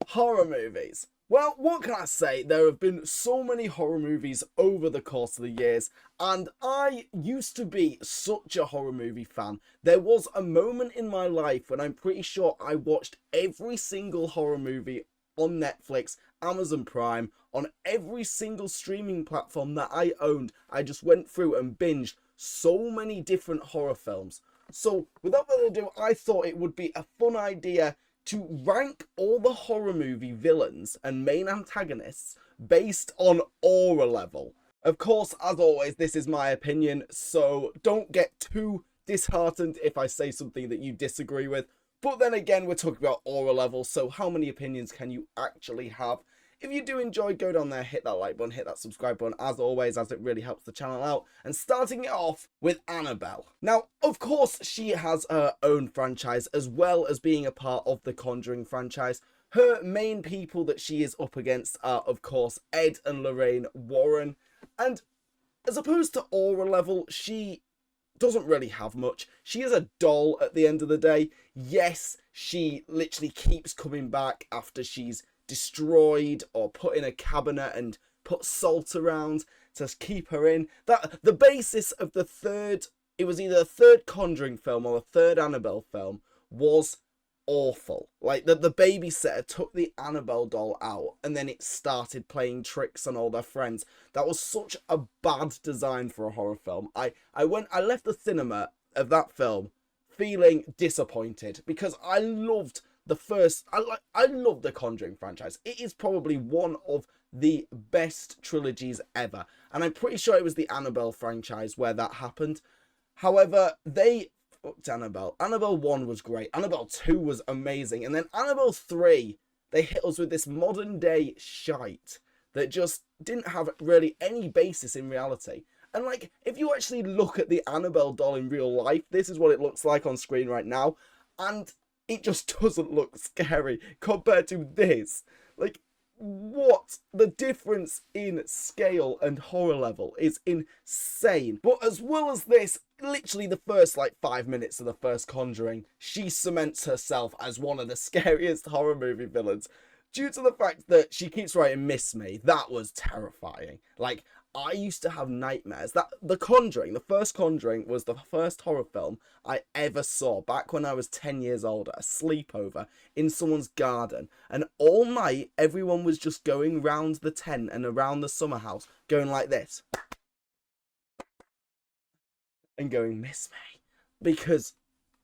Horror movies. Well, what can I say? There have been so many horror movies over the course of the years, and I used to be such a horror movie fan. There was a moment in my life when I'm pretty sure I watched every single horror movie on Netflix, Amazon Prime, on every single streaming platform that I owned. I just went through and binged so many different horror films. So, without further ado, I thought it would be a fun idea to rank all the horror movie villains and main antagonists based on aura level. Of course, as always, this is my opinion, so don't get too disheartened if I say something that you disagree with. But then again, we're talking about aura level, so how many opinions can you actually have? If you do enjoy, go down there, hit that like button, hit that subscribe button, as always, as it really helps the channel out. And starting it off with Annabelle. Now, of course, she has her own franchise, as well as being a part of the Conjuring franchise. Her main people that she is up against are, of course, Ed and Lorraine Warren. And as opposed to aura level, she doesn't really have much. She is a doll at the end of the day. Yes, she literally keeps coming back after she's destroyed or put in a cabinet and put salt around to keep her in. That the basis of the third, it was either the third Conjuring film or the third Annabelle film, was awful. Like the babysitter took the Annabelle doll out and then it started playing tricks on all their friends. That was such a bad design for a horror film. I left the cinema of that film feeling disappointed because I loved the first. I love the Conjuring franchise. It is probably one of the best trilogies ever, and I'm pretty sure it was the Annabelle franchise where that happened. However, they fucked Annabelle. Annabelle 1 was great. Annabelle 2 was amazing, and then Annabelle 3, they hit us with this modern day shite that just didn't have really any basis in reality. And like, if you actually look at the Annabelle doll in real life, this is what it looks like on screen right now, and it just doesn't look scary compared to this. Like, what? The difference in scale and horror level is insane. But as well as this, literally the first like 5 minutes of the first Conjuring, she cements herself as one of the scariest horror movie villains. Due to the fact that she keeps writing "Miss Me," that was terrifying. Like, I used to have nightmares. That the Conjuring, the first Conjuring, was the first horror film I ever saw back when I was 10 years old at a sleepover in someone's garden. And all night, everyone was just going round the tent and around the summer house, going like this. And going, "Miss Me." Because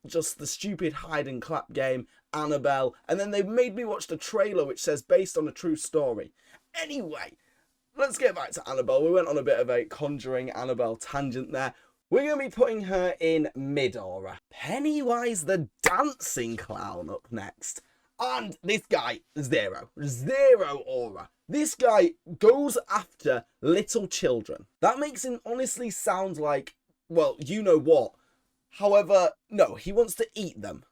just the stupid hide and clap game, Annabelle, and then they made me watch the trailer which says based on a true story. Anyway, let's get back to Annabelle. We went on a bit of a Conjuring Annabelle tangent there. We're going to be putting her in mid-aura. Pennywise the dancing clown up next. And this guy, zero aura. This guy goes after little children. That makes him honestly sound like, well, you know what. However, no, he wants to eat them.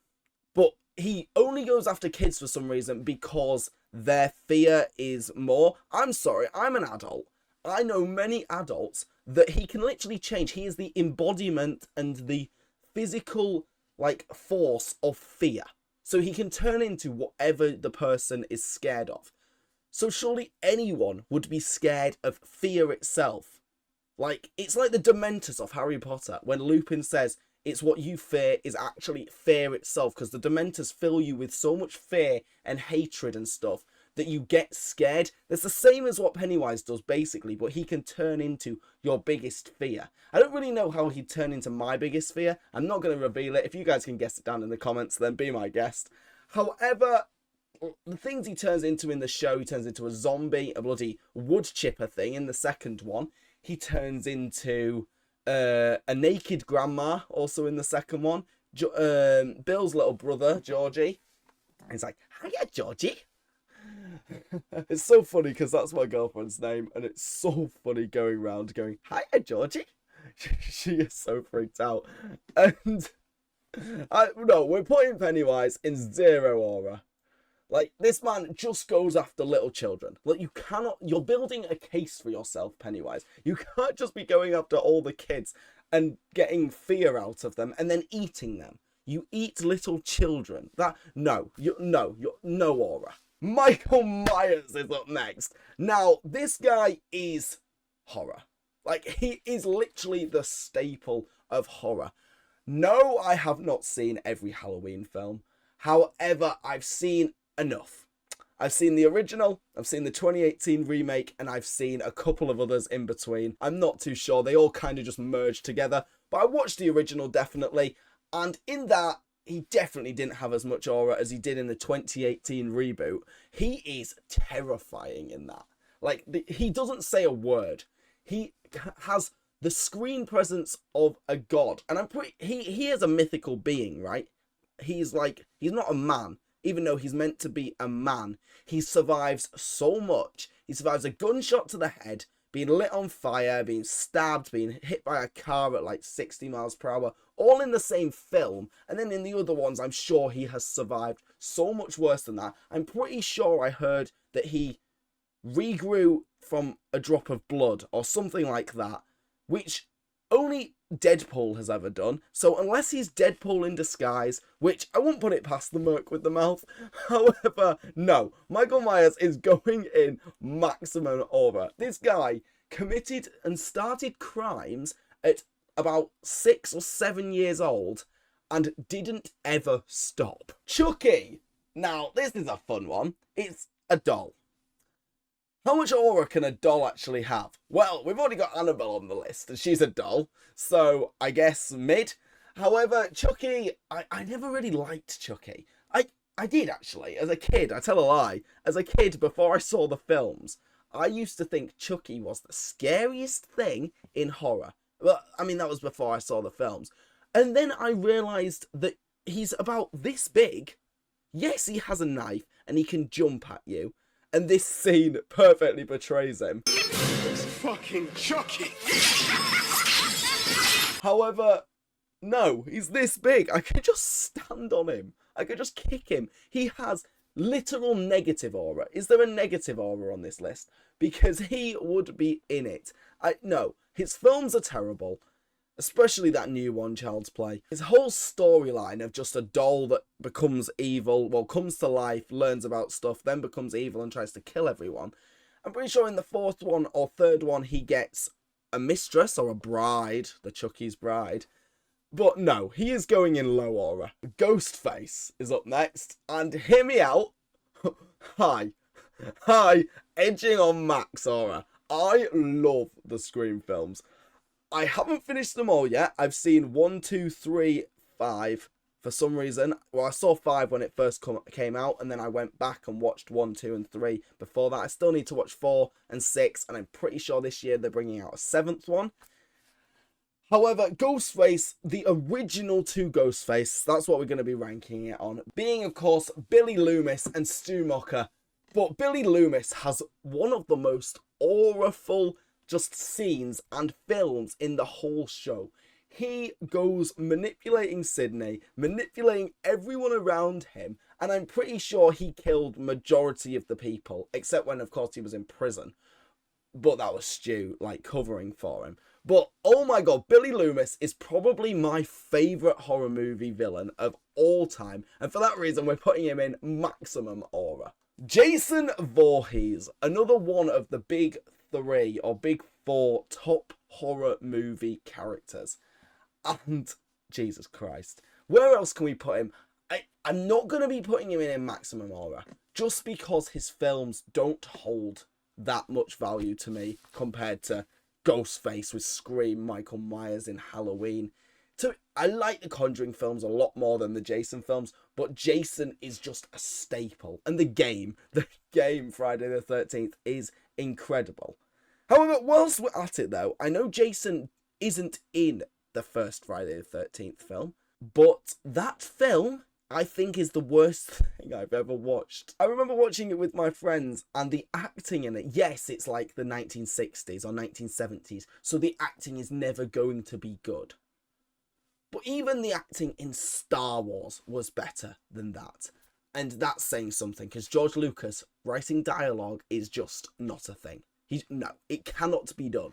But he only goes after kids for some reason because their fear is more. I'm sorry, I'm an adult. I know many adults that he can literally change. He is the embodiment and the physical, like, force of fear. So he can turn into whatever the person is scared of. So surely anyone would be scared of fear itself. Like, it's like the Dementors of Harry Potter when Lupin says, "It's what you fear is actually fear itself," because the Dementors fill you with so much fear and hatred and stuff that you get scared. That's the same as what Pennywise does, basically, but he can turn into your biggest fear. I don't really know how he'd turn into my biggest fear. I'm not going to reveal it. If you guys can guess it down in the comments, then be my guest. However, the things he turns into in the show, he turns into a zombie, a bloody wood chipper thing in the second one. He turns into a naked grandma, also in the second one. Bill's little brother, Georgie. He's like, "Hiya, Georgie." It's so funny because that's my girlfriend's name, and it's so funny going around going, "Hiya, Georgie." She is so freaked out. And no, we're putting Pennywise in zero aura. Like, this man just goes after little children. Like, you cannot, you're building a case for yourself, Pennywise. You can't just be going after all the kids and getting fear out of them and then eating them. You eat little children. That, no, you're no aura. Michael Myers is up next. Now, this guy is horror. Like, he is literally the staple of horror. No, I have not seen every Halloween film. However, I've seen enough. I've seen the original, I've seen the 2018 remake, and I've seen a couple of others in between. I'm not too sure. They all kind of just merged together. But I watched the original, definitely. And in that, he definitely didn't have as much aura as he did in the 2018 reboot. He is terrifying in that. Like, he doesn't say a word. He has the screen presence of a god. And he is a mythical being, right? He's not a man. Even though he's meant to be a man, he survives so much. He survives a gunshot to the head, being lit on fire, being stabbed, being hit by a car at like 60 miles per hour, all in the same film. And then in the other ones, I'm sure he has survived so much worse than that. I'm pretty sure I heard that he regrew from a drop of blood or something like that, which only Deadpool has ever done. So unless he's Deadpool in disguise, which I won't put it past the Merc with the mouth. However, no, Michael Myers is going in maximum aura. This guy committed and started crimes at about 6 or 7 years old and didn't ever stop. Chucky. Now, this is a fun one. It's a doll. How much aura can a doll actually have? Well, we've already got Annabelle on the list, and she's a doll, so I guess mid. However, Chucky, I never really liked Chucky. I did, actually, as a kid. I tell a lie. As a kid, before I saw the films, I used to think Chucky was the scariest thing in horror. Well, I mean, that was before I saw the films. And then I realised that he's about this big. Yes, he has a knife, and he can jump at you. And this scene perfectly portrays him. It's fucking Chucky! However, no, he's this big. I could just stand on him. I could just kick him. He has literal negative aura. Is there a negative aura on this list? Because he would be in it. No, his films are terrible. Especially that new one, Child's Play. His whole storyline of just a doll that becomes evil, well, comes to life, learns about stuff, then becomes evil and tries to kill everyone. I'm pretty sure in the fourth one or third one, he gets a mistress or a bride, the Chucky's bride. But no, he is going in low aura. Ghostface is up next. And hear me out. Hi, edging on max aura. I love the Scream films. I haven't finished them all yet. I've seen 1, 2, 3, 5 for some reason. Well, I saw 5 when it first came out, and then I went back and watched 1, 2, and 3 before that. I still need to watch 4 and 6, and I'm pretty sure this year they're bringing out a 7th one. However, Ghostface, the original 2 Ghostface, that's what we're going to be ranking it on. Being, of course, Billy Loomis and Stu Macher. But Billy Loomis has one of the most auraful just scenes and films in the whole show. He goes manipulating Sydney, manipulating everyone around him, and I'm pretty sure he killed majority of the people, except when, of course, he was in prison. But that was Stu, like, covering for him. But, oh my god, Billy Loomis is probably my favourite horror movie villain of all time, and for that reason, we're putting him in maximum aura. Jason Voorhees, another one of the big 3 or big 4 top horror movie characters. And Jesus Christ, where else can we put him? I'm not going to be putting him in maximum aura just because his films don't hold that much value to me compared to Ghostface with Scream, Michael Myers in Halloween. I like the Conjuring films a lot more than the Jason films, but Jason is just a staple. And the game Friday the 13th is incredible. However, whilst we're at it though, I know Jason isn't in the first Friday the 13th film, but that film, I think, is the worst thing I've ever watched. I remember watching it with my friends, and the acting in it, yes, it's like the 1960s or 1970s, so the acting is never going to be good. But even the acting in Star Wars was better than that. And that's saying something, because George Lucas writing dialogue is just not a thing. No, it cannot be done.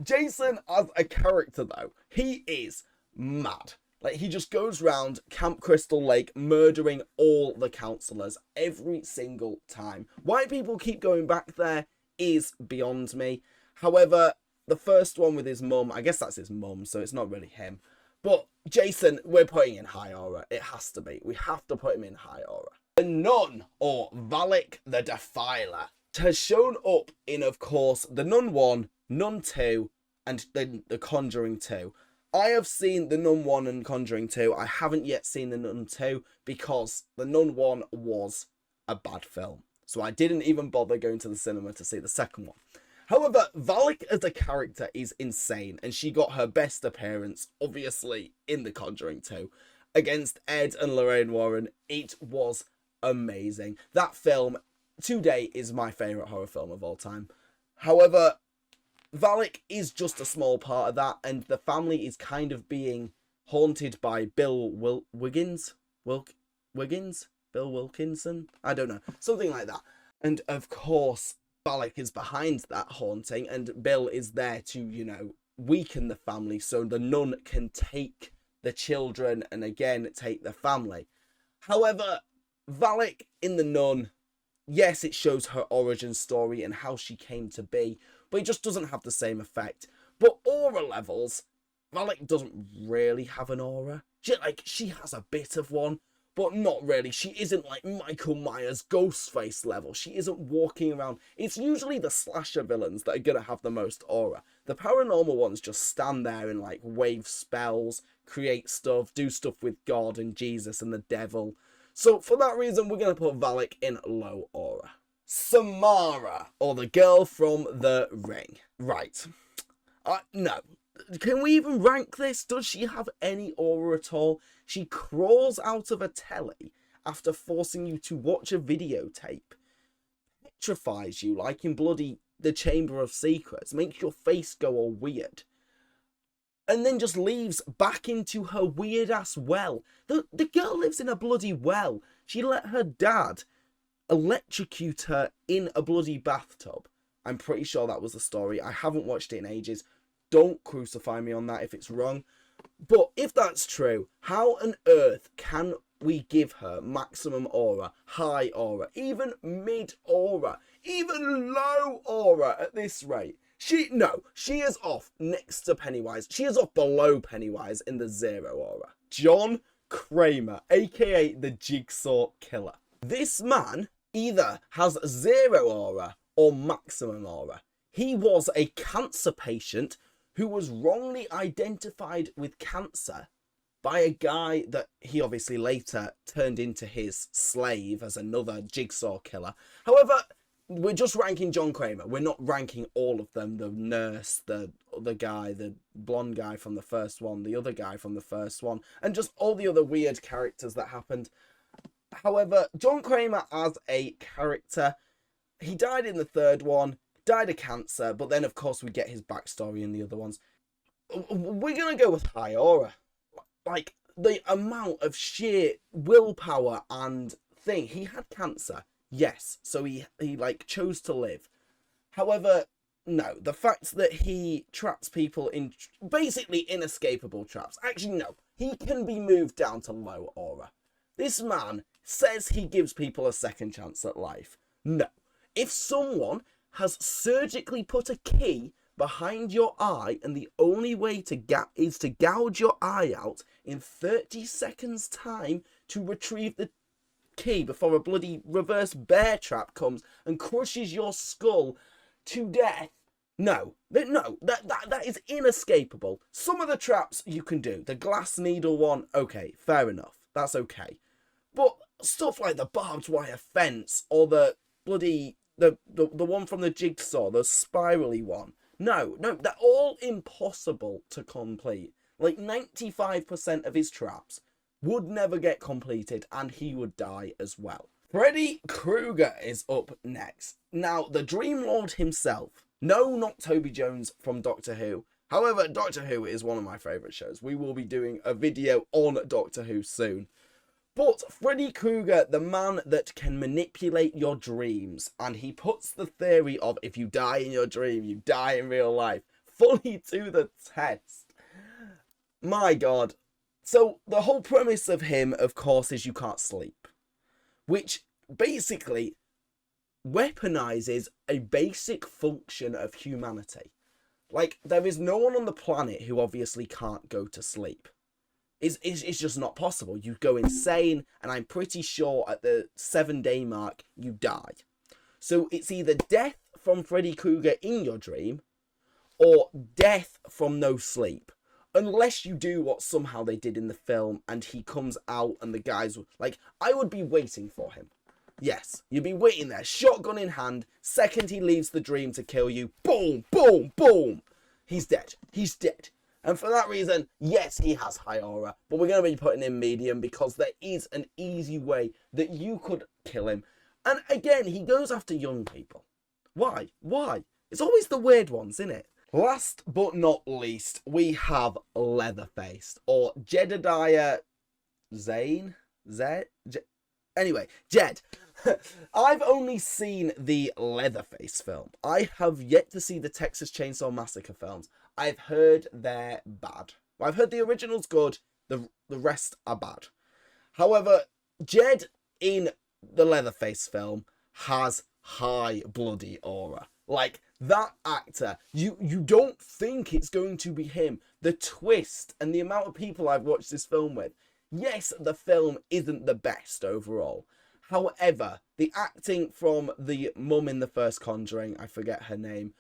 Jason as a character, though, he is mad. Like, he just goes round Camp Crystal Lake murdering all the counselors every single time. Why people keep going back there is beyond me. However, the first one with his mum, I guess that's his mum, so it's not really him. But Jason, we're putting in high aura. It has to be. We have to put him in high aura. The Nun, or Valak the Defiler, has shown up in, of course, The Nun 1, Nun 2, and then The Conjuring 2. I have seen The Nun 1 and Conjuring 2. I haven't yet seen The Nun 2 because The Nun 1 was a bad film. So I didn't even bother going to the cinema to see the second one. However, Valak as a character is insane, and she got her best appearance, obviously, in The Conjuring 2. Against Ed and Lorraine Warren, it was amazing. That film, today, is my favourite horror film of all time. However, Valak is just a small part of that, and the family is kind of being haunted by Bill Wilkinson? Bill Wilkinson? I don't know. Something like that. And of course, Valak is behind that haunting, and Bill is there to, you know, weaken the family so the nun can take the children and again take the family. However, Valak in The Nun, yes, it shows her origin story and how she came to be, but it just doesn't have the same effect. But aura levels, Valak doesn't really have an aura. She has a bit of one, but not really. She isn't like Michael Myers Ghostface level. She isn't walking around. It's usually the slasher villains that are going to have the most aura. The paranormal ones just stand there and like wave spells, create stuff, do stuff with God and Jesus and the devil. So for that reason, we're going to put Valak in low aura. Samara, or the girl from The Ring. Right. No. Can we even rank this? Does she have any aura at all? She crawls out of a telly after forcing you to watch a videotape. Petrifies you like in bloody The Chamber of Secrets. Makes your face go all weird. And then just leaves back into her weird ass well. The girl lives in a bloody well. She let her dad electrocute her in a bloody bathtub. I'm pretty sure that was the story. I haven't watched it in ages. Don't crucify me on that if it's wrong. But if that's true, how on earth can we give her maximum aura, high aura, even mid aura, even low aura at this rate? She is off next to Pennywise. She is off below Pennywise in the zero aura. John Kramer, aka the Jigsaw Killer. This man either has zero aura or maximum aura. He was a cancer patient who was wrongly identified with cancer by a guy that he obviously later turned into his slave as another Jigsaw Killer. However, we're just ranking John Kramer. We're not ranking all of them. The nurse, the other guy, the blonde guy from the first one, the other guy from the first one, and just all the other weird characters that happened. However, John Kramer as a character, he died in the third one, died of cancer, but then of course we get his backstory in the other ones. We're going to go with high aura. Like, the amount of sheer willpower and thing. He had cancer. Yes, so he like chose to live. However, no, the fact that he traps people in basically inescapable traps. Actually, no, he can be moved down to low aura. This man says he gives people a second chance at life. No, if someone has surgically put a key behind your eye and the only way to is to gouge your eye out in 30 seconds time to retrieve the key before a bloody reverse bear trap comes and crushes your skull to death. No, that is inescapable. Some of the traps you can do. The glass needle one, okay, fair enough. That's okay. But stuff like the barbed wire fence or the bloody the one from the Jigsaw, the spirally one. No, they're all impossible to complete. Like 95% of his traps would never get completed and he would die as well. Freddy Kreuger is up next. Now, the Dream Lord himself. No, not Toby Jones from Doctor Who. However, Doctor Who is one of my favourite shows. We will be doing a video on Doctor Who soon. But Freddy Kreuger, the man that can manipulate your dreams, and he puts the theory of if you die in your dream, you die in real life, fully to the test. My God, So the whole premise of him, of course, is you can't sleep, which basically weaponizes a basic function of humanity. Like, there is no one on the planet who obviously can't go to sleep. It's just not possible. You go insane, and I'm pretty sure at the 7-day mark, you die. So it's either death from Freddy Kreuger in your dream, or death from no sleep. Unless you do what somehow they did in the film, and he comes out and the guys... Like, I would be waiting for him. Yes, you'd be waiting there, shotgun in hand. Second he leaves the dream to kill you, boom, boom, boom. He's dead. He's dead. And for that reason, yes, he has high aura. But we're going to be putting in medium because there is an easy way that you could kill him. And again, he goes after young people. Why? Why? It's always the weird ones, isn't it? Last but not least, we have Leatherface, or Jedediah Zane? Anyway, Jed. I've only seen the Leatherface film. I have yet to see the Texas Chainsaw Massacre films. I've heard they're bad. I've heard the original's good, the rest are bad. However, Jed in the Leatherface film has high bloody aura. Like, that actor, you don't think it's going to be him. The twist and the amount of people I've watched this film with. Yes, the film isn't the best overall. However, the acting from the mum in the first Conjuring, I forget her name,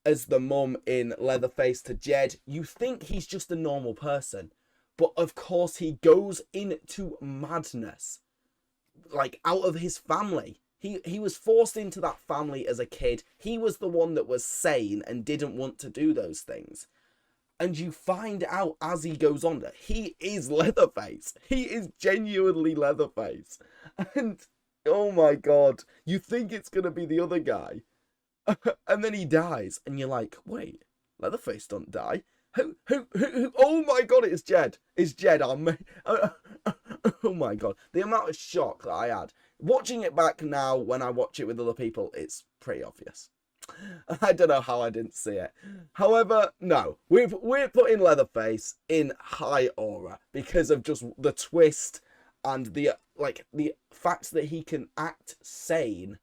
as the mum in Leatherface to Jed, you think he's just a normal person. But of course he goes into madness. Like, out of his family. He was forced into that family as a kid. He was the one that was sane and didn't want to do those things. And you find out as he goes on that he is Leatherface. He is genuinely Leatherface. And, oh my god, you think it's going to be the other guy. And then he dies. And you're like, wait, Leatherface don't die. Who? Oh my god, it's Jed. It's Jed. Oh my god. The amount of shock that I had. Watching it back now, when I watch it with other people, it's pretty obvious. I don't know how I didn't see it. However, no. We're putting Leatherface in high aura because of just the twist and the fact that he can act sane,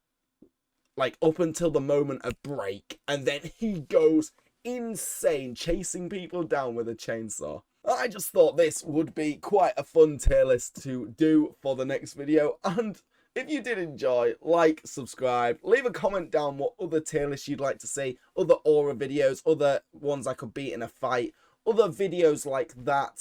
like, up until the moment of break, and then he goes insane, chasing people down with a chainsaw. I just thought this would be quite a fun tier list to do for the next video, and if you did enjoy, like, subscribe, leave a comment down what other tier lists you'd like to see, other aura videos, other ones I could beat in a fight, other videos like that.